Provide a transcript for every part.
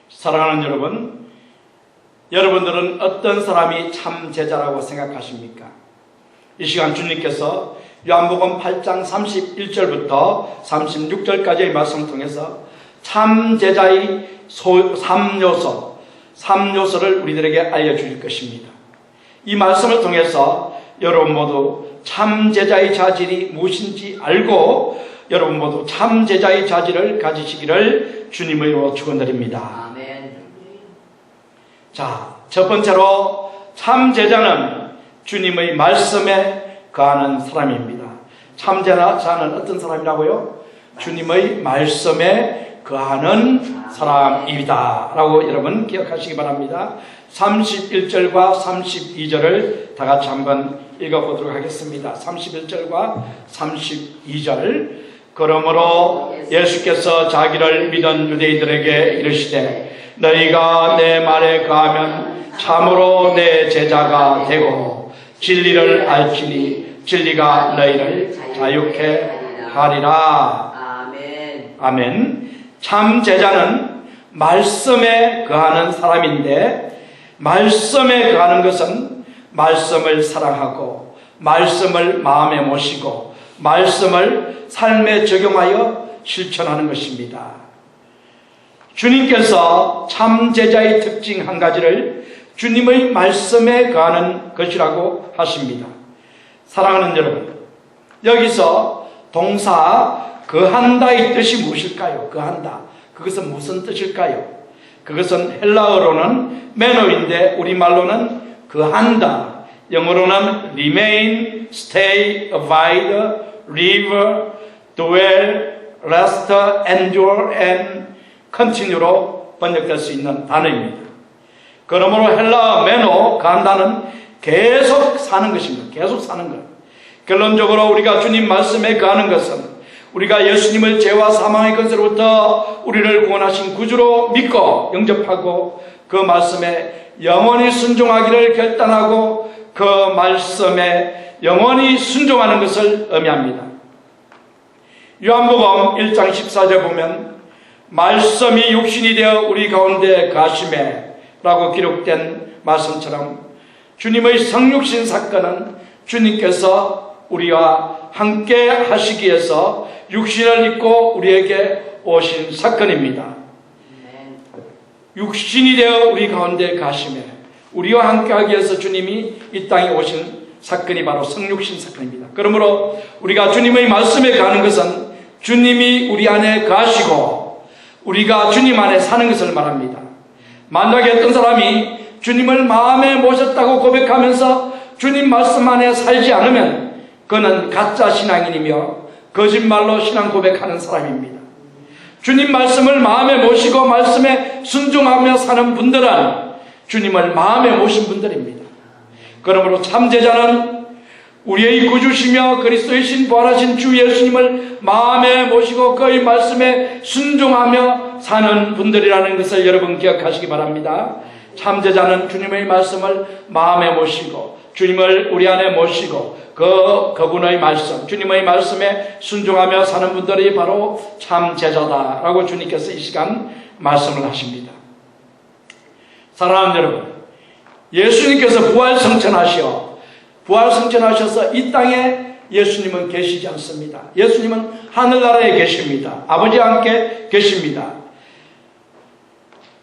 사랑하는 여러분, 여러분들은 어떤 사람이 참 제자라고 생각하십니까? 이 시간 주님께서 요한복음 8장 31절부터 36절까지의 말씀을 통해서 참 제자의 3요소를 우리들에게 알려주실 것입니다. 이 말씀을 통해서 여러분 모두 참 제자의 자질이 무엇인지 알고 여러분 모두 참 제자의 자질을 가지시기를 주님의 이름으로 축원드립니다. 아멘. 자, 첫 번째로 참 제자는 주님의 말씀에 거하는 사람입니다. 참 제자는 어떤 사람이라고요? 주님의 말씀에 거하는 사람이다 라고 여러분 기억하시기 바랍니다. 31절과 32절을 다 같이 한번 읽어보도록 하겠습니다. 31절과 32절. 그러므로 예수께서 자기를 믿은 유대인들에게 이르시되 너희가 내 말에 거하면 참으로 내 제자가 되고 진리를 알지니 진리가 너희를 자유케 하리라. 아멘. 아멘. 참 제자는 말씀에 거하는 사람인데, 말씀에 거하는 것은 말씀을 사랑하고 말씀을 마음에 모시고 말씀을 삶에 적용하여 실천하는 것입니다. 주님께서 참 제자의 특징 한 가지를 주님의 말씀에 거하는 것이라고 하십니다. 사랑하는 여러분, 여기서 동사 거한다의 뜻이 무엇일까요? 거한다. 그것은 무슨 뜻일까요? 그것은 헬라어로는 매너인데 우리말로는 거한다. 영어로는 remain, stay, abide, live, dwell, rest, endure, and continue로 번역될 수 있는 단어입니다. 그러므로 헬라어 매너, 거한다는 계속 사는 것입니다. 계속 사는 것. 결론적으로 우리가 주님 말씀에 거하는 것은 우리가 예수님을 죄와 사망의 권세로부터 우리를 구원하신 구주로 믿고 영접하고 그 말씀에 영원히 순종하기를 결단하고 그 말씀에 영원히 순종하는 것을 의미합니다. 요한복음 1장 14절 보면 말씀이 육신이 되어 우리 가운데 가심에 라고 기록된 말씀처럼 주님의 성육신 사건은 주님께서 우리와 함께 하시기 위해서 육신을 입고 우리에게 오신 사건입니다. 육신이 되어 우리 가운데 가심에 우리와 함께 하기 위해서 주님이 이 땅에 오신 사건이 바로 성육신 사건입니다. 그러므로 우리가 주님의 말씀에 가는 것은 주님이 우리 안에 가시고 우리가 주님 안에 사는 것을 말합니다. 만약에 어떤 사람이 주님을 마음에 모셨다고 고백하면서 주님 말씀 안에 살지 않으면 그는 가짜 신앙인이며 거짓말로 신앙 고백하는 사람입니다. 주님 말씀을 마음에 모시고 말씀에 순종하며 사는 분들은 주님을 마음에 모신 분들입니다. 그러므로 참 제자는 우리의 구주시며 그리스도이신 부활하신 주 예수님을 마음에 모시고 그의 말씀에 순종하며 사는 분들이라는 것을 여러분 기억하시기 바랍니다. 참 제자는 주님의 말씀을 마음에 모시고 주님을 우리 안에 모시고 그분의 말씀, 주님의 말씀에 순종하며 사는 분들이 바로 참 제자다라고 주님께서 이 시간 말씀을 하십니다. 사랑하는 여러분, 예수님께서 부활성천하셔서 이 땅에 예수님은 계시지 않습니다. 예수님은 하늘나라에 계십니다. 아버지와 함께 계십니다.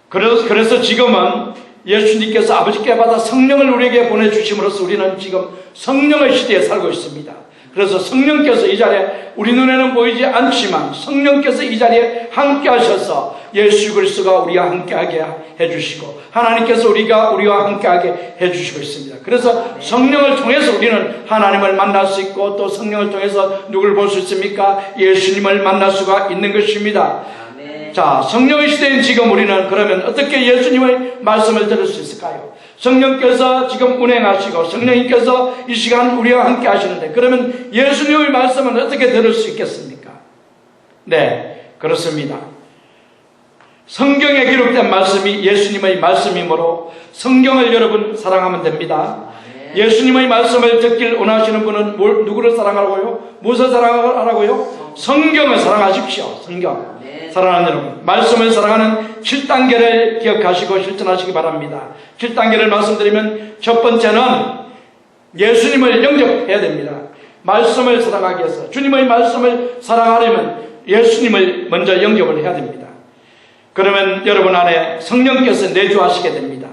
그래서 지금은 예수님께서 아버지께 받아 성령을 우리에게 보내주심으로써 우리는 지금 성령의 시대에 살고 있습니다. 그래서 성령께서 이 자리에 우리 눈에는 보이지 않지만 성령께서 이 자리에 함께 하셔서 예수 그리스도가 우리와 함께하게 해주시고 하나님께서 우리와 함께하게 해주시고 있습니다. 그래서 성령을 통해서 우리는 하나님을 만날 수 있고 또 성령을 통해서 누구를 볼 수 있습니까? 예수님을 만날 수가 있는 것입니다. 자, 성령의 시대인 지금 우리는 그러면 어떻게 예수님의 말씀을 들을 수 있을까요? 성령께서 지금 운행하시고 성령님께서 이 시간 우리와 함께 하시는데 그러면 예수님의 말씀은 어떻게 들을 수 있겠습니까? 네, 그렇습니다. 성경에 기록된 말씀이 예수님의 말씀이므로 성경을 여러분 사랑하면 됩니다. 예수님의 말씀을 듣길 원하시는 분은 누구를 사랑하라고요? 무엇을 사랑하라고요? 성경을 사랑하십시오. 성경. 사랑하는 여러분, 말씀을 사랑하는 7단계를 기억하시고 실천하시기 바랍니다. 7단계를 말씀드리면 첫 번째는 예수님을 영접해야 됩니다. 말씀을 사랑하기 위해서 주님의 말씀을 사랑하려면 예수님을 먼저 영접을 해야 됩니다. 그러면 여러분 안에 성령께서 내주하시게 됩니다.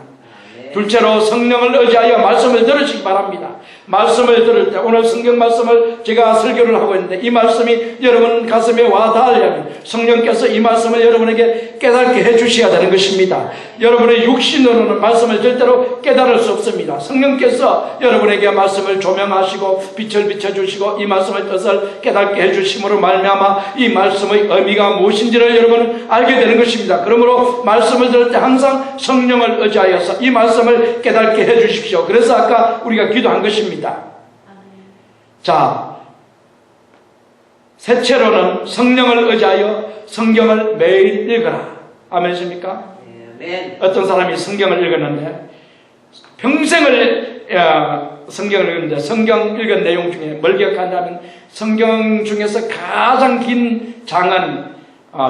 둘째로 성령을 의지하여 말씀을 들으시기 바랍니다. 말씀을 들을 때 오늘 성경 말씀을 제가 설교를 하고 있는데 이 말씀이 여러분 가슴에 와 닿으려면 성령께서 이 말씀을 여러분에게 깨닫게 해주셔야 되는 것입니다. 여러분의 육신으로는 말씀을 절대로 깨달을 수 없습니다. 성령께서 여러분에게 말씀을 조명하시고 빛을 비춰주시고 이 말씀의 뜻을 깨닫게 해주심으로 말미암아 이 말씀의 의미가 무엇인지를 여러분은 알게 되는 것입니다. 그러므로 말씀을 들을 때 항상 성령을 의지하여서 이 말씀을 깨닫게 해주십시오. 그래서 아까 우리가 기도한 것입니다. 자, 셋째로는 성령을 의지하여 성경을 매일 읽어라. 아멘이십니까? 네. 어떤 사람이 성경을 읽었는데 평생을 성경을 읽었는데 성경 읽은 내용 중에 뭘 기억하냐면 성경 중에서 가장 긴 장은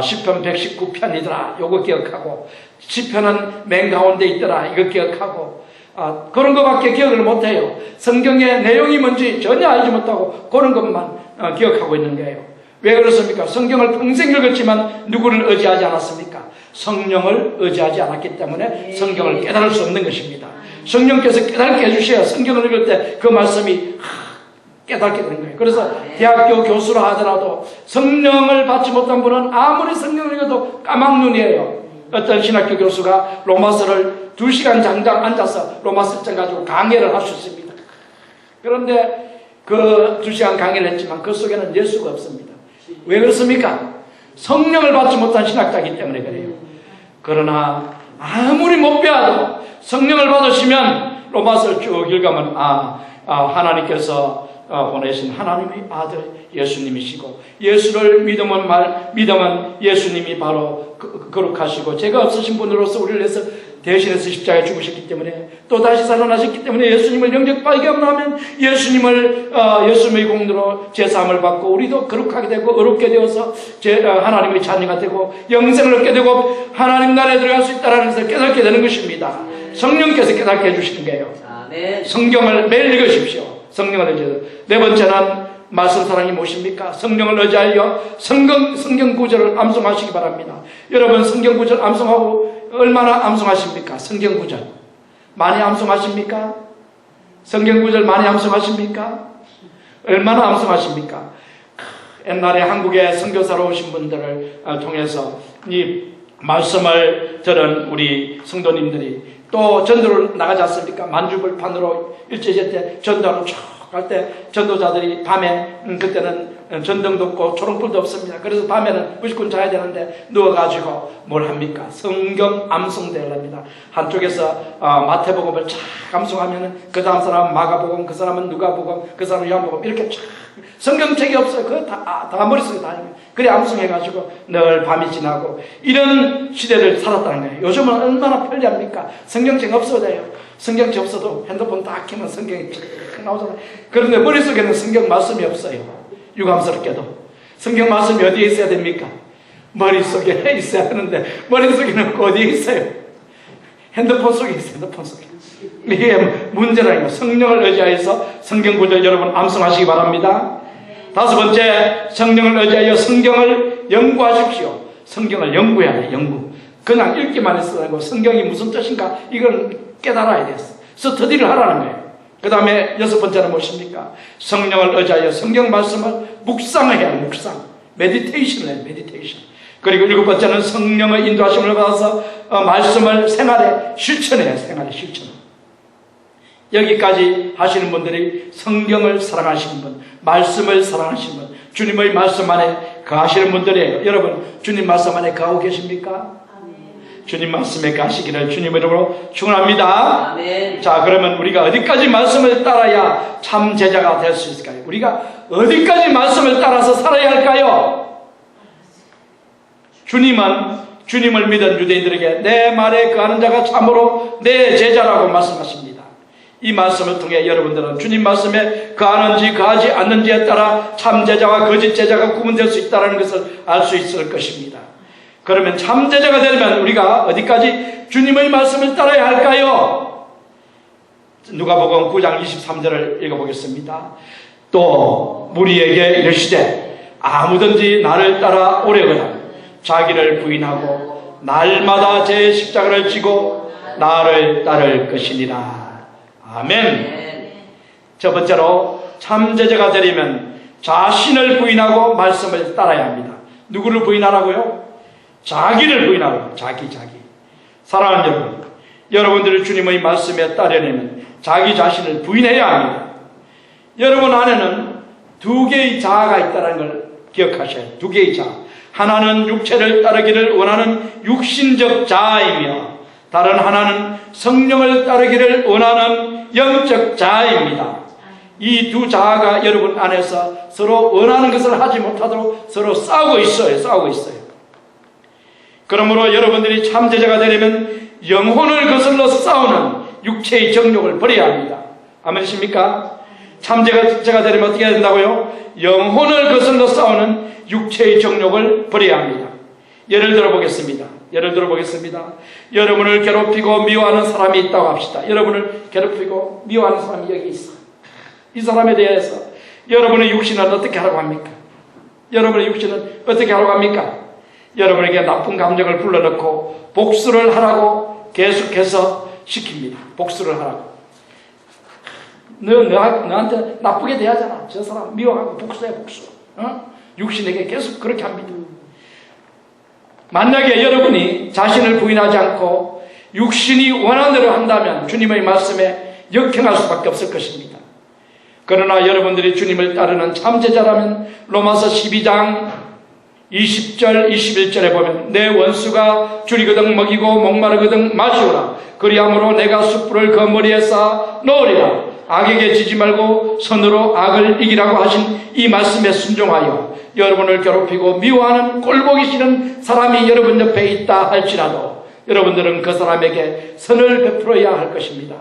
시편 119편이더라. 요거 기억하고 시편은 맨 가운데 있더라. 이거 기억하고 그런 것밖에 기억을 못해요. 성경의 내용이 뭔지 전혀 알지 못하고 그런 것만 기억하고 있는 거예요. 왜 그렇습니까? 성경을 평생 읽었지만 누구를 의지하지 않았습니까? 성령을 의지하지 않았기 때문에 성경을 깨달을 수 없는 것입니다. 성령께서 깨닫게 해주셔야 성경을 읽을 때 그 말씀이 깨닫게 되는 거예요. 그래서 대학교 교수라 하더라도 성령을 받지 못한 분은 아무리 성경을 읽어도 까막눈이에요. 어떤 신학교 교수가 로마서를 2시간 장장 앉아서 로마서장 가지고 강의를 할 수 있습니다. 그런데 그 2시간 강의를 했지만 그 속에는 예수가 없습니다. 왜 그렇습니까? 성령을 받지 못한 신학자이기 때문에 그래요. 그러나 아무리 못 배워도 성령을 받으시면 로마서를 쭉 읽으면 하나님께서 보내신 하나님의 아들 예수님이시고 예수를 믿으면 예수님이 바로 거룩하시고 죄가 없으신 분으로서 우리를 위해서 대신해서 십자가에 죽으셨기 때문에 또 다시 살아나셨기 때문에 예수님을 영접하면 예수님의 공로로 제사함을 받고 우리도 거룩하게 되고 의롭게 되어서 하나님의 자녀가 되고 영생을 얻게 되고 하나님 나라에 들어갈 수 있다는 것을 깨닫게 되는 것입니다. 성령께서 깨닫게 해주시는 거예요. 성경을 매일 읽으십시오. 성령을 의지하여. 네 번째는 말씀 사랑이 무엇입니까? 성령을 의지하여 성경 구절을 암송하시기 바랍니다. 여러분 성경 구절 암송하고 얼마나 암송하십니까? 성경 구절 많이 암송하십니까? 성경 구절 많이 암송하십니까? 얼마나 암송하십니까? 옛날에 한국에 선교사로 오신 분들을 통해서 이 말씀을 들은 우리 성도님들이 또 전도를 나가지 않습니까? 만주벌판으로 일제시대 때 전도를 쭉 갈 때 전도자들이 밤에 그때는 전등도 없고 초롱불도 없습니다. 그래서 밤에는 무조건 자야 되는데 누워가지고 뭘 합니까? 성경 암송대를 합니다. 한쪽에서 마태복음을 쫙 암송하면은 그 다음 사람은 마가복음, 그 사람은 누가복음, 그 사람은 요한복음 이렇게 쫙 성경책이 없어요. 그거 다 머릿속에 다 있는. 그래 암송해가지고 늘 밤이 지나고 이런 시대를 살았다는 거예요. 요즘은 얼마나 편리합니까? 성경책 없어도 돼요. 성경책 없어도 핸드폰 딱 켜면 성경이 쫙 나오잖아요. 그런데 머릿속에는 성경 말씀이 없어요. 유감스럽게도. 성경 말씀이 어디에 있어야 됩니까? 머릿속에 있어야 하는데 머릿속에는 어디에 있어요? 핸드폰 속에 있어요. 핸드폰 속에. 이게 문제라는 거예요. 성령을 의지하여서 성경 구절 여러분 암송하시기 바랍니다. 다섯 번째, 성령을 의지하여 성경을 연구하십시오. 성경을 연구해야 돼요. 연구. 그냥 읽기만 해서 아니고 성경이 무슨 뜻인가 이걸 깨달아야 돼요. 스터디를 하라는 거예요. 그 다음에 여섯 번째는 무엇입니까? 성령을 의지하여 성경 말씀을 묵상을 해야 해요. 묵상. 메디테이션을 해요. 메디테이션. 그리고 일곱 번째는 성령의 인도하심을 받아서 말씀을 생활에 실천해요. 생활에 실천. 여기까지 하시는 분들이 성경을 사랑하시는 분, 말씀을 사랑하시는 분, 주님의 말씀 안에 거하시는 분들이에요. 여러분, 주님 말씀 안에 거하고 계십니까? 주님 말씀에 가시기를 주님 이름으로 축원합니다. 아멘. 자, 그러면 우리가 어디까지 말씀을 따라야 참 제자가 될 수 있을까요? 우리가 어디까지 말씀을 따라서 살아야 할까요? 주님은 주님을 믿은 유대인들에게 내 말에 거하는 자가 참으로 내 제자라고 말씀하십니다. 이 말씀을 통해 여러분들은 주님 말씀에 거하는지 거하지 않는지에 따라 참 제자와 거짓 제자가 구분될 수 있다는 것을 알 수 있을 것입니다. 그러면 참제자가 되려면 우리가 어디까지 주님의 말씀을 따라야 할까요? 누가복음 9장 23절을 읽어보겠습니다. 또 무리에게 이르시되 아무든지 나를 따라 오려거나 자기를 부인하고 날마다 제 십자가를 지고 나를 따를 것이니라. 아멘. 첫 번째로 참제자가 되려면 자신을 부인하고 말씀을 따라야 합니다. 누구를 부인하라고요? 자기를 부인하고 자기. 사랑하는 여러분, 여러분들이 주님의 말씀에 따르려면 자기 자신을 부인해야 합니다. 여러분 안에는 두 개의 자아가 있다는 걸 기억하셔야 해요. 두 개의 자아. 하나는 육체를 따르기를 원하는 육신적 자아이며 다른 하나는 성령을 따르기를 원하는 영적 자아입니다. 이 두 자아가 여러분 안에서 서로 원하는 것을 하지 못하도록 서로 싸우고 있어요. 그러므로 여러분들이 참제자가 되려면 영혼을 거슬러 싸우는 육체의 정욕을 버려야 합니다. 아멘이십니까? 참제자가 되려면 어떻게 해야 된다고요? 영혼을 거슬러 싸우는 육체의 정욕을 버려야 합니다. 예를 들어 보겠습니다. 여러분을 괴롭히고 미워하는 사람이 있다고 합시다. 여러분을 괴롭히고 미워하는 사람이 여기 있어. 이 사람에 대해서 여러분의 육신은 어떻게 하라고 합니까? 여러분에게 나쁜 감정을 불러넣고 복수를 하라고 계속해서 시킵니다. 복수를 하라고. 너한테 나쁘게 대하잖아. 저 사람 미워하고 복수해. 육신에게 계속 그렇게 합니다. 만약에 여러분이 자신을 부인하지 않고 육신이 원하는 대로 한다면 주님의 말씀에 역행할 수밖에 없을 것입니다. 그러나 여러분들이 주님을 따르는 참제자라면 로마서 12장 20절 21절에 보면 내 원수가 줄이거든 먹이고 목마르거든 마시오라. 그리함으로 내가 숯불을 그 머리에 쌓아 놓으리라. 악에게 지지 말고 선으로 악을 이기라고 하신 이 말씀에 순종하여 여러분을 괴롭히고 미워하는 꼴보기 싫은 사람이 여러분 옆에 있다 할지라도 여러분들은 그 사람에게 선을 베풀어야 할 것입니다.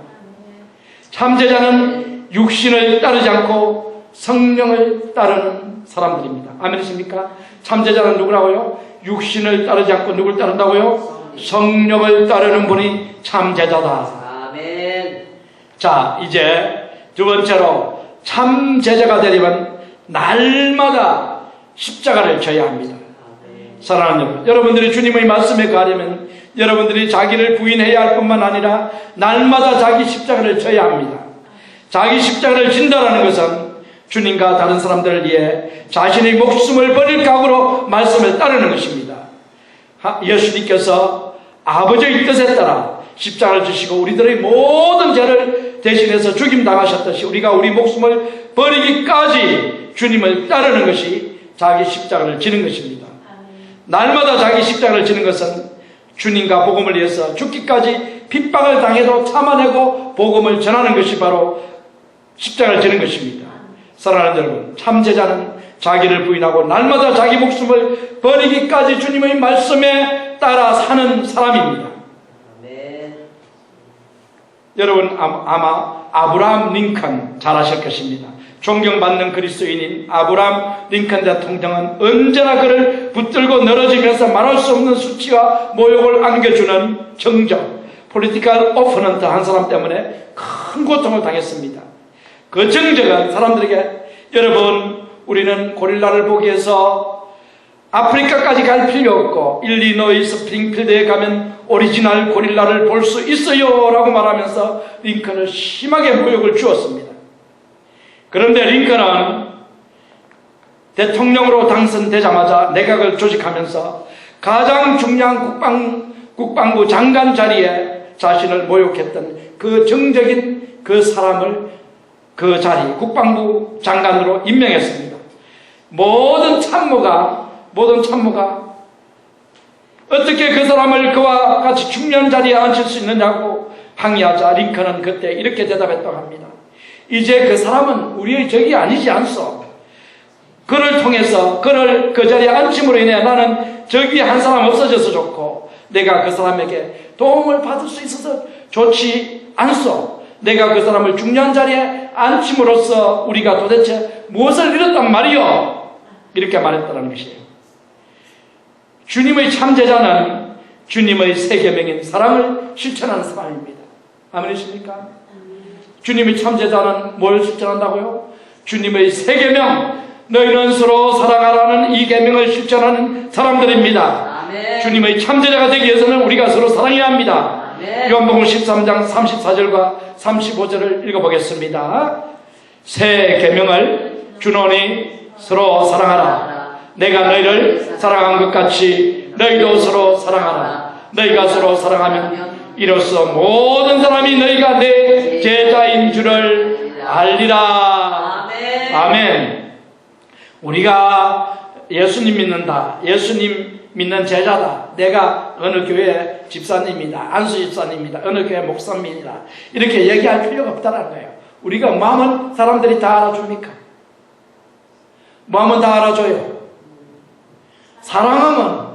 참제자는 육신을 따르지 않고 성령을 따르는 사람들입니다. 아멘이십니까? 참제자는 누구라고요? 육신을 따르지 않고 누굴 따른다고요? 성령을 따르는 분이 참제자다. 아멘. 자, 이제 두 번째로 참제자가 되려면 날마다 십자가를 져야 합니다. 사랑하는 여러분, 여러분들이 주님의 말씀에 가려면 여러분들이 자기를 부인해야 할 뿐만 아니라 날마다 자기 십자가를 져야 합니다. 자기 십자가를 진다는 것은 주님과 다른 사람들을 위해 자신의 목숨을 버릴 각오로 말씀을 따르는 것입니다. 예수님께서 아버지의 뜻에 따라 십자가를 지시고 우리들의 모든 죄를 대신해서 죽임당하셨듯이 우리가 우리 목숨을 버리기까지 주님을 따르는 것이 자기 십자가를 지는 것입니다. 날마다 자기 십자가를 지는 것은 주님과 복음을 위해서 죽기까지 핍박을 당해도 참아내고 복음을 전하는 것이 바로 십자가를 지는 것입니다. 사랑하는 여러분, 참제자는 자기를 부인하고 날마다 자기 목숨을 버리기까지 주님의 말씀에 따라 사는 사람입니다. 네. 여러분 아마 아브라함 링컨 잘 아실 것입니다. 존경받는 그리스도인인 아브라함 링컨 대통령은 언제나 그를 붙들고 늘어지면서 말할 수 없는 수치와 모욕을 안겨주는 정적, 폴리티컬 오퍼넌트 한 사람 때문에 큰 고통을 당했습니다. 그 정적은 사람들에게 여러분 우리는 고릴라를 보기 위해서 아프리카까지 갈 필요 없고 일리노이 스프링필드에 가면 오리지널 고릴라를 볼 수 있어요 라고 말하면서 링컨을 심하게 모욕을 주었습니다. 그런데 링컨은 대통령으로 당선되자마자 내각을 조직하면서 가장 중요한 국방부 장관 자리에 자신을 모욕했던 그 정적인 그 사람을 그 자리 국방부 장관으로 임명했습니다. 모든 참모가 어떻게 그 사람을 그와 같이 중요한 자리에 앉힐 수 있느냐고 항의하자 링컨은 그때 이렇게 대답했다고 합니다. 이제 그 사람은 우리의 적이 아니지 않소. 그를 통해서 그를 그 자리에 앉힘으로 인해 나는 적이 한 사람 없어져서 좋고 내가 그 사람에게 도움을 받을 수 있어서 좋지 않소. 내가 그 사람을 중요한 자리에 앉힘으로써 우리가 도대체 무엇을 잃었단 말이요? 이렇게 말했다는 것이에요. 주님의 참제자는 주님의 세 계명인 사랑을 실천하는 사람입니다. 아멘이십니까? 주님의 참제자는 뭘 실천한다고요? 주님의 세 계명, 너희는 서로 사랑하라는 이 계명을 실천하는 사람들입니다. 아멘. 주님의 참제자가 되기 위해서는 우리가 서로 사랑해야 합니다. 아멘. 요한복음 13장 34절과 35절을 읽어보겠습니다. 새 계명을 주노니 서로 사랑하라. 내가 너희를 사랑한 것 같이 너희도 서로 사랑하라. 너희가 서로 사랑하면 이로써 모든 사람이 너희가 내 제자인 줄을 알리라. 아멘. 아멘. 우리가 예수님 믿는다. 예수님 믿는 제자다. 내가 어느 교회 집사님이다. 안수 집사님이다. 어느 교회 목사입니다. 이렇게 얘기할 필요가 없다는 거예요. 우리가 마음은 사람들이 다 알아줍니까? 마음은 다 알아줘요. 사랑하면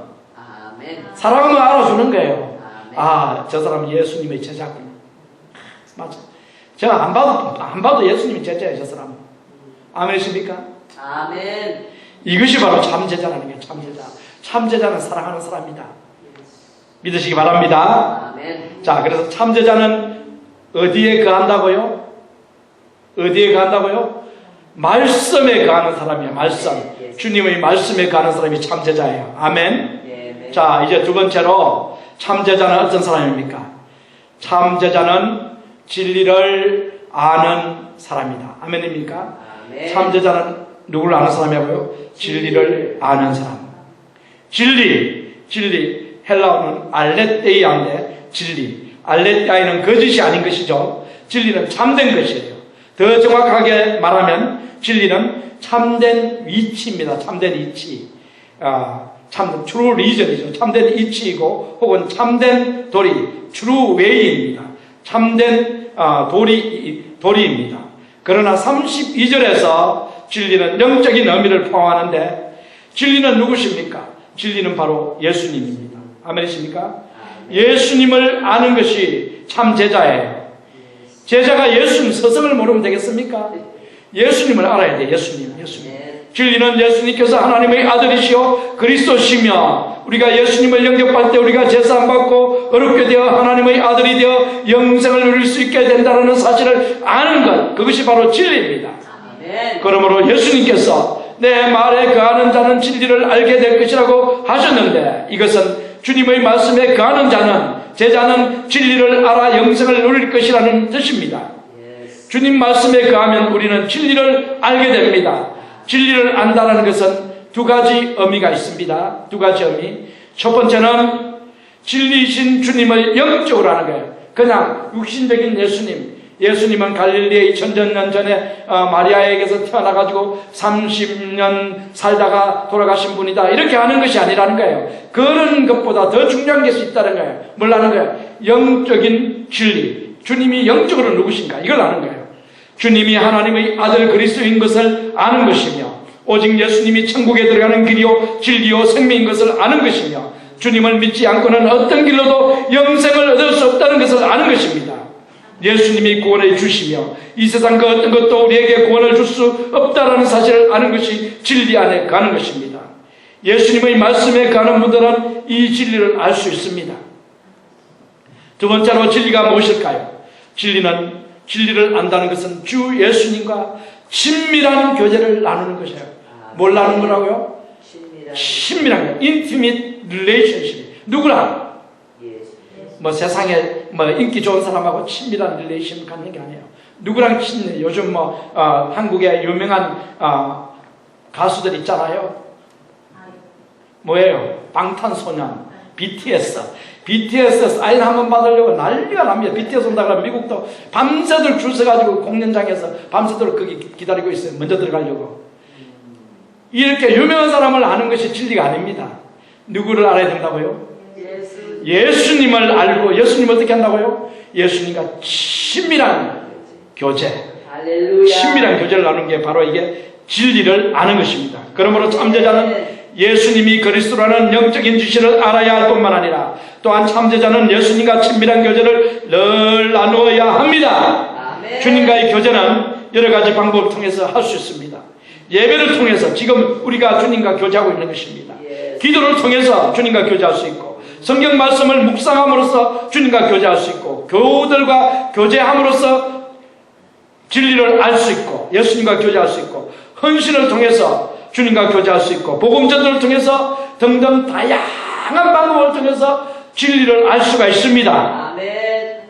사랑하면 알아주는 거예요. 아, 저 사람은 예수님의 제자군. 맞아. 제가 안 봐도 예수님의 제자예요, 저 사람은. 아멘이십니까? 아멘. 이것이 바로 참제자라는 게 참제자. 참제자는 사랑하는 사람이다. 믿으시기 바랍니다. 아멘. 자, 그래서 참제자는 어디에 거한다고요? 어디에 거한다고요? 말씀에 거하는 사람이야. 말씀. 주님의 말씀에 거하는 사람이 참제자예요. 아멘. 자, 이제 두 번째로 참제자는 어떤 사람입니까? 참제자는 진리를 아는 사람이다. 아멘입니까? 아멘. 참제자는 누구를 아는 사람이라고요? 진리를 아는 사람. 진리 헬라어는 알레테이아인데 진리. 알레테이아는 거짓이 아닌 것이죠. 진리는 참된 것이에요. 더 정확하게 말하면 진리는 참된 위치입니다. 참된 위치. 참된 true reason이죠. 참된 이치이고 혹은 참된 도리, true way입니다. 참된 도리입니다. 그러나 32절에서 진리는 영적인 의미를 포함하는데 진리는 누구십니까? 진리는 바로 예수님입니다. 아멘이십니까? 예수님을 아는 것이 참 제자예요. 제자가 예수님 서성을 모르면 되겠습니까? 예수님을 알아야 돼. 예수님. 진리는 예수님께서 하나님의 아들이시오 그리스도시며 우리가 예수님을 영접할 때 우리가 제사 받고 어렵게 되어 하나님의 아들이 되어 영생을 누릴 수 있게 된다는 사실을 아는 것, 그것이 바로 진리입니다. 아멘. 그러므로 예수님께서 내 말에 거하는 자는 진리를 알게 될 것이라고 하셨는데 이것은 주님의 말씀에 거하는 자는 제자는 진리를 알아 영생을 누릴 것이라는 뜻입니다. 주님 말씀에 거하면 우리는 진리를 알게 됩니다. 진리를 안다는 것은 두 가지 의미가 있습니다. 두 가지 의미. 첫 번째는 진리이신 주님을 영적으로 아는 거예요. 그냥 육신적인 예수님은 갈릴리에 2000년 전에 마리아에게서 태어나가지고 30년 살다가 돌아가신 분이다. 이렇게 아는 것이 아니라는 거예요. 그런 것보다 더 중요한 것이 있다는 거예요. 뭘 아는 거예요? 영적인 진리. 주님이 영적으로 누구신가? 이걸 아는 거예요. 주님이 하나님의 아들 그리스도인 것을 아는 것이며 오직 예수님이 천국에 들어가는 길이요 진리요 생명인 것을 아는 것이며 주님을 믿지 않고는 어떤 길로도 영생을 얻을 수 없다는 것을 아는 것입니다. 예수님이 구원해 주시며 이 세상 그 어떤 것도 우리에게 구원을 줄 수 없다는 사실을 아는 것이 진리 안에 가는 것입니다. 예수님의 말씀에 가는 분들은 이 진리를 알 수 있습니다. 두 번째로 진리가 무엇일까요? 진리를 안다는 것은 주 예수님과 친밀한 교제를 나누는 것이에요. 뭘 나누는 거라고요? 친밀한 intimate relationship. 누구랑? 세상에 인기 좋은 사람하고 친밀한 릴레이션 갖는 게 아니에요. 누구랑 친밀해? 요즘 한국에 유명한 가수들 있잖아요. 뭐예요? 방탄소년, BTS 사인 한번 받으려고 난리가 납니다. BTS 온다 그러면 미국도 밤새도록 줄 서가지고 공연장에서 밤새도록 거기 기다리고 있어요. 먼저 들어가려고. 이렇게 유명한 사람을 아는 것이 진리가 아닙니다. 누구를 알아야 된다고요? 예수님을 알고 예수님 어떻게 한다고요? 예수님과 친밀한 교제. 할렐루야. 친밀한 교제를 나누는 게 바로 이게 진리를 아는 것입니다. 그러므로 참제자는 예수님이 그리스도라는 영적인 지식을 알아야 할 뿐만 아니라 또한 참제자는 예수님과 친밀한 교제를 늘 나누어야 합니다. 아멘. 주님과의 교제는 여러 가지 방법을 통해서 할 수 있습니다. 예배를 통해서 지금 우리가 주님과 교제하고 있는 것입니다. 기도를 통해서 주님과 교제할 수 있고, 성경 말씀을 묵상함으로써 주님과 교제할 수 있고, 교우들과 교제함으로써 진리를 알 수 있고, 예수님과 교제할 수 있고, 헌신을 통해서 주님과 교제할 수 있고, 복음 전도를 통해서 등등 다양한 방법을 통해서 진리를 알 수가 있습니다. 아멘.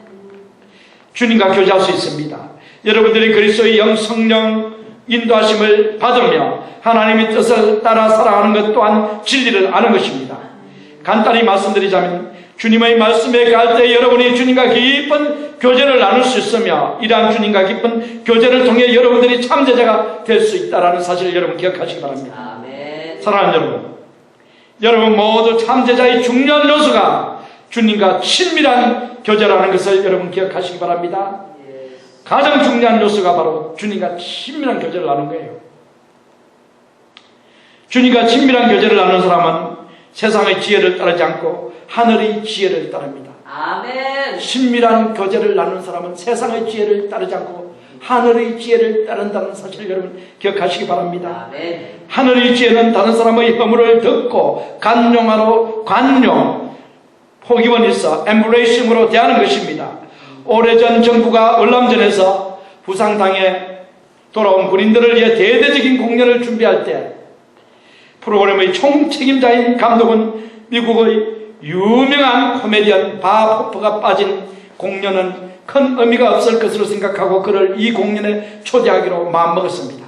주님과 교제할 수 있습니다. 여러분들이 그리스도의 영 성령 인도하심을 받으며 하나님의 뜻을 따라 살아가는 것 또한 진리를 아는 것입니다. 간단히 말씀드리자면 주님의 말씀에 갈 때 여러분이 주님과 깊은 교제를 나눌 수 있으며, 이러한 주님과 깊은 교제를 통해 여러분들이 참제자가 될 수 있다는 사실을 여러분 기억하시기 바랍니다. 아멘. 사랑하는 여러분 모두 참제자의 중요한 요소가 주님과 친밀한 교제라는 것을 여러분 기억하시기 바랍니다. 가장 중요한 요소가 바로 주님과 친밀한 교제를 나누는 거예요. 주님과 친밀한 교제를 나누는 사람은 세상의 지혜를 따르지 않고 하늘의 지혜를 따릅니다. 아멘. 친밀한 교제를 나누는 사람은 세상의 지혜를 따르지 않고 하늘의 지혜를 따른다는 사실을 여러분 기억하시기 바랍니다. 아멘. 하늘의 지혜는 다른 사람의 허물을 듣고 관용, 포기원 있어 엠브레이싱으로 대하는 것입니다. 오래전 정부가 월남전에서 부상당해 돌아온 군인들을 위해 대대적인 공연을 준비할 때 프로그램의 총책임자인 감독은 미국의 유명한 코미디언 밥 호퍼가 빠진 공연은 큰 의미가 없을 것으로 생각하고 그를 이 공연에 초대하기로 마음먹었습니다.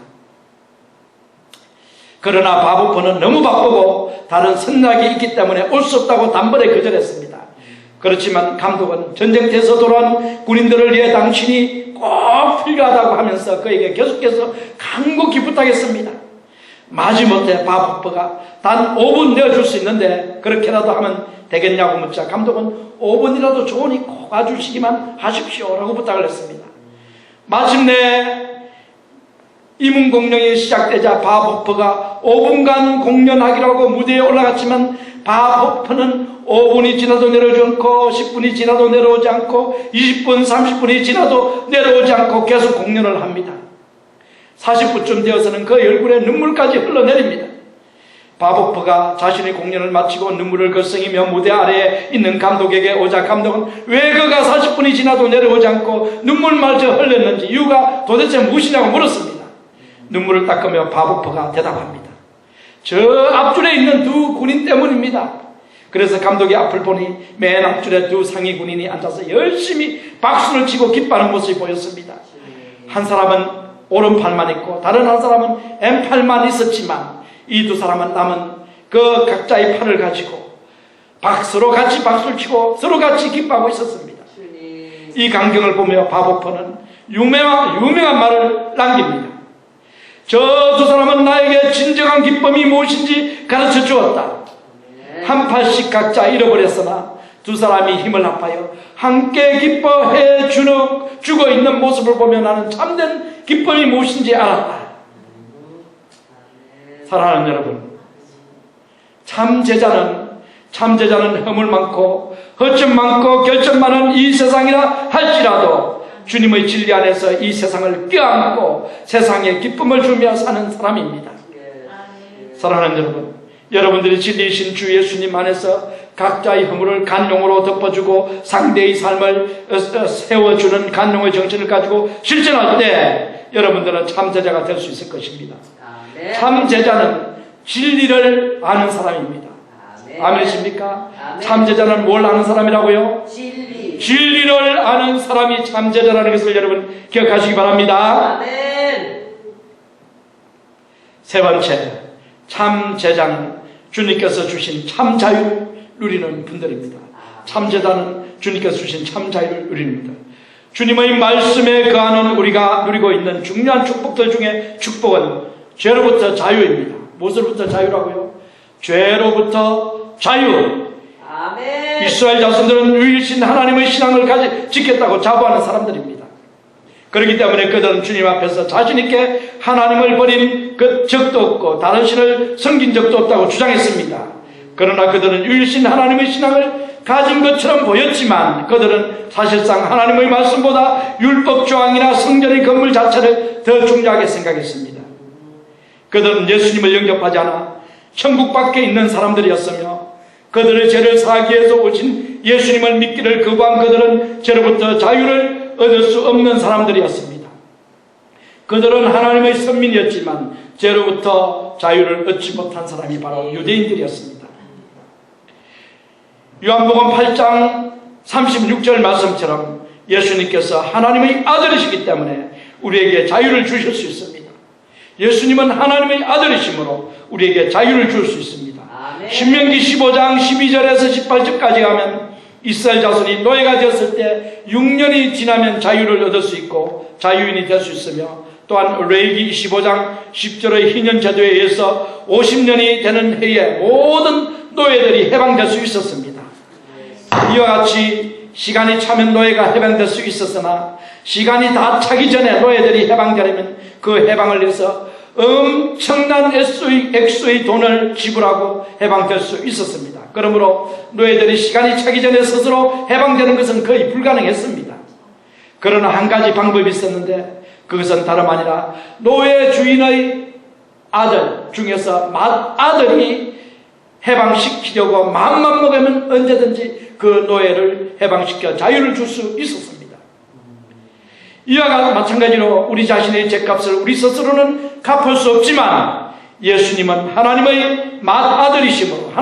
그러나 밥 호퍼는 너무 바쁘고 다른 선약이 있기 때문에 올 수 없다고 단번에 거절했습니다. 그렇지만 감독은 전쟁터에서 돌아온 군인들을 위해 당신이 꼭 필요하다고 하면서 그에게 계속해서 간곡히 부탁했습니다. 마지못해 밥 호퍼가 단 5분 내어줄 수 있는데 그렇게라도 하면 되겠냐고 묻자 감독은 5분이라도 좋으니 꼭 와주시기만 하십시오 라고 부탁을 했습니다. 마침내 이문 공연이 시작되자 밥 호퍼가 5분간 공연하기로 하고 무대에 올라갔지만 밥 호퍼는 5분이 지나도 내려오지 않고 10분이 지나도 내려오지 않고 20분, 30분이 지나도 내려오지 않고 계속 공연을 합니다. 40분쯤 되어서는 그 얼굴에 눈물까지 흘러내립니다. 밥 호퍼가 자신의 공연을 마치고 눈물을 글썽이며 무대 아래에 있는 감독에게 오자 감독은 왜 그가 40분이 지나도 내려오지 않고 눈물마저 흘렸는지 이유가 도대체 무엇이냐고 물었습니다. 눈물을 닦으며 밥 호퍼가 대답합니다. 저 앞줄에 있는 두 군인 때문입니다. 그래서 감독이 앞을 보니 맨 앞줄에 두 상위 군인이 앉아서 열심히 박수를 치고 기뻐하는 모습이 보였습니다. 한 사람은 오른팔만 있고 다른 한 사람은 왼팔만 있었지만 이 두 사람은 남은 그 각자의 팔을 가지고 서로 같이 박수를 치고 서로 같이 기뻐하고 있었습니다. 이 광경을 보며 밥 호퍼는 유명한 말을 남깁니다. 저 두 사람은 나에게 진정한 기쁨이 무엇인지 가르쳐 주었다. 한 팔씩 각자 잃어버렸으나 두 사람이 힘을 합하여 함께 기뻐해 주고 있는 모습을 보며 나는 참된 기쁨이 무엇인지 알았다. 사랑하는 여러분, 참제자는 허물 많고 허점 많고 결점 많은 이 세상이라 할지라도 주님의 진리 안에서 이 세상을 껴안고 세상에 기쁨을 주며 사는 사람입니다. 사랑하는 여러분, 여러분들이 진리이신 주 예수님 안에서 각자의 허물을 간용으로 덮어주고 상대의 삶을 세워주는 간용의 정신을 가지고 실천할 때 여러분들은 참제자가 될 수 있을 것입니다. 참제자는 진리를 아는 사람입니다. 아멘이십니까? 참제자는 뭘 아는 사람이라고요? 진리를 아는 사람이 참제자라는 것을 여러분 기억하시기 바랍니다. 아멘. 세 번째, 참제자는 주님께서 주신 참자유를 누리는 분들입니다. 참제자는 주님께서 주신 참자유를 누리는 분들. 주님의 말씀에 거하는 우리가 누리고 있는 중요한 축복들 중에 축복은 죄로부터 자유입니다. 무엇으로부터 자유라고요? 죄로부터 자유. 아멘. 이스라엘 자손들은 유일신 하나님의 신앙을 지켰다고 자부하는 사람들입니다. 그렇기 때문에 그들은 주님 앞에서 자신있게 하나님을 버린 그 적도 없고 다른 신을 섬긴 적도 없다고 주장했습니다. 그러나 그들은 유일신 하나님의 신앙을 가진 것처럼 보였지만 그들은 사실상 하나님의 말씀보다 율법 조항이나 성전의 건물 자체를 더 중요하게 생각했습니다. 그들은 예수님을 영접하지 않아 천국 밖에 있는 사람들이었으며 그들의 죄를 사하기 위해서 오신 예수님을 믿기를 거부한 그들은 죄로부터 자유를 얻을 수 없는 사람들이었습니다. 그들은 하나님의 선민이었지만 죄로부터 자유를 얻지 못한 사람이 바로 유대인들이었습니다. 요한복음 8장 36절 말씀처럼 예수님께서 하나님의 아들이시기 때문에 우리에게 자유를 주실 수 있습니다. 예수님은 하나님의 아들이시므로 우리에게 자유를 줄 수 있습니다. 아멘. 신명기 15장 12절에서 18절까지 가면 이스라엘 자손이 노예가 되었을 때 6년이 지나면 자유를 얻을 수 있고 자유인이 될 수 있으며, 또한 레위기 25장 10절의 희년 제도에 의해서 50년이 되는 해에 모든 노예들이 해방될 수 있었습니다. 이와 같이 시간이 차면 노예가 해방될 수 있었으나 시간이 다 차기 전에 노예들이 해방되려면 그 해방을 위해서 엄청난 액수의 돈을 지불하고 해방될 수 있었습니다. 그러므로 노예들이 시간이 차기 전에 스스로 해방되는 것은 거의 불가능했습니다. 그러나 한 가지 방법이 있었는데 그것은 다름 아니라 노예 주인의 아들 중에서 아들이 해방시키려고 마음만 먹으면 언제든지 그 노예를 해방시켜 자유를 줄 수 있었습니다. 이와 마찬가지로 우리 자신의 죄값을 우리 스스로는 갚을 수 없지만 예수님은 하나님의 아들이시므로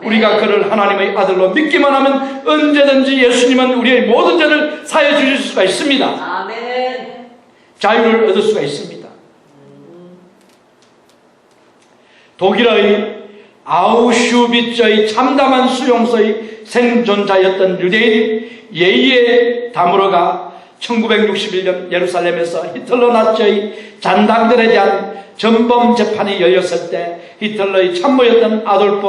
우리가 그를 하나님의 아들로 믿기만 하면 언제든지 예수님은 우리의 모든 죄를 사해 주실 수가 있습니다. 아멘. 자유를 얻을 수가 있습니다. 독일의 아우슈비츠의 참담한 수용소의 생존자였던 유대인 예이에 다무로가 1961년 예루살렘에서 히틀러 나치의 잔당들에 대한 전범 재판이 열렸을 때 히틀러의 참모였던 아돌프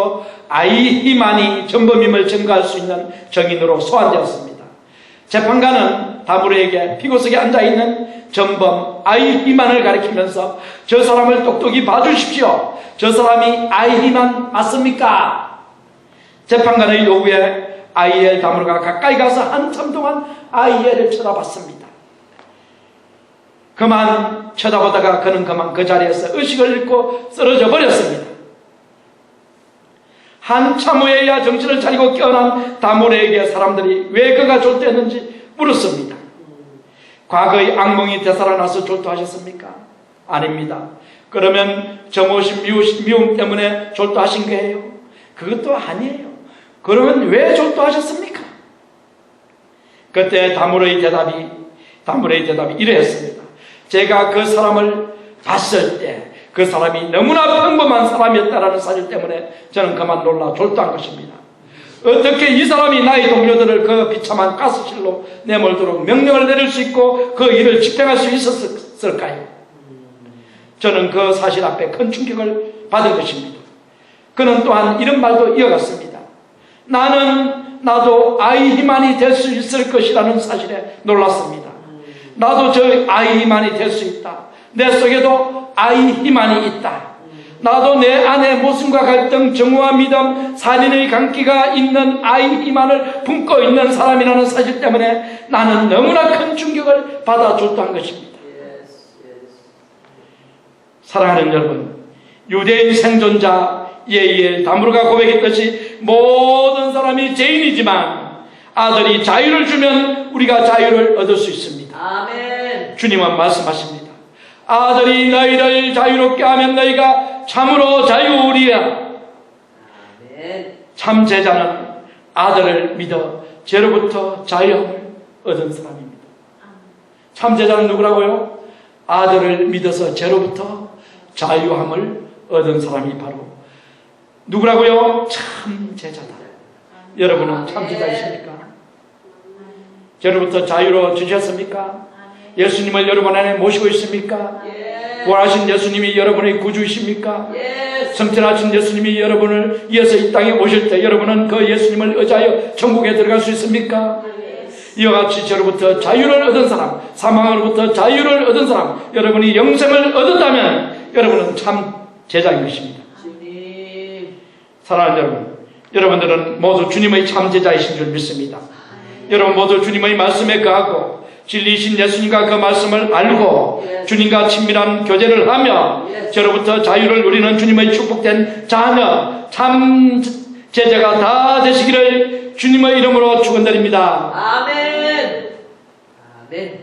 아이히만이 전범임을 증거할 수 있는 증인으로 소환되었습니다. 재판관은 다무로에게 피고석에 앉아있는 전범 아이히만을 가리키면서 저 사람을 똑똑히 봐주십시오. 저 사람이 아이히만 맞습니까? 재판관의 요구에 아이엘 다무로가 가까이 가서 한참 동안 아이엘을 쳐다봤습니다. 그만 쳐다보다가 그는 그만 그 자리에서 의식을 잃고 쓰러져 버렸습니다. 한참 후에야 정신을 차리고 깨어난 다무로에게 사람들이 왜 그가 졸도했는지 물었습니다. 과거의 악몽이 되살아나서 졸도하셨습니까? 아닙니다. 그러면 정오신 미움 때문에 졸도하신 거예요? 그것도 아니에요. 그러면 왜 졸도하셨습니까? 그때 다무로의 대답이 이러했습니다. 제가 그 사람을 봤을 때 그 사람이 너무나 평범한 사람이었다는 사실 때문에 저는 그만 놀라 졸도한 것입니다. 어떻게 이 사람이 나의 동료들을 그 비참한 가스실로 내몰도록 명령을 내릴 수 있고 그 일을 집행할 수 있었을까요? 저는 그 사실 앞에 큰 충격을 받은 것입니다. 그는 또한 이런 말도 이어갔습니다. 나도 아이히만이 될 수 있을 것이라는 사실에 놀랐습니다. 나도 저 아이히만이 될 수 있다. 내 속에도 아이히만이 있다. 나도 내 안에 모순과 갈등, 정오와 믿음, 살인의 강기가 있는 아이히만을 품고 있는 사람이라는 사실 때문에 나는 너무나 큰 충격을 받아 줬다는 것입니다. 사랑하는 여러분, 유대인 생존자 예이엘 다무로가 고백했듯이 모든 사람이 죄인이지만 아들이 자유를 주면 우리가 자유를 얻을 수 있습니다. 아멘. 주님은 말씀하십니다. 아들이 너희를 자유롭게 하면 너희가 참으로 자유우리야. 아멘. 참 제자는 아들을 믿어 죄로부터 자유함을 얻은 사람입니다. 참 제자는 누구라고요? 아들을 믿어서 죄로부터 자유함을 얻은 사람이 바로 누구라고요? 참 제자다. 여러분은 참 제자이십니까? 죄로부터 자유로 주셨습니까? 예수님을 여러분 안에 모시고 있습니까? 부활하신 예수님이 여러분의 구주이십니까? 성천하신 예수님이 여러분을 위해서 이 땅에 오실 때 여러분은 그 예수님을 의지하여 천국에 들어갈 수 있습니까? 이와 같이 죄로부터 자유를 얻은 사람, 사망으로부터 자유를 얻은 사람, 여러분이 영생을 얻었다면 여러분은 참 제자인 것입니다. 사랑하는 여러분, 여러분들은 모두 주님의 참 제자이신 줄 믿습니다. 여러분 모두 주님의 말씀에 거하고 진리이신 예수님과 그 말씀을 알고 Yes. 주님과 친밀한 교제를 하며 Yes. 저로부터 자유를 누리는 주님의 축복된 자녀 참 제자가 다 되시기를 주님의 이름으로 축원드립니다. 아멘. 아멘.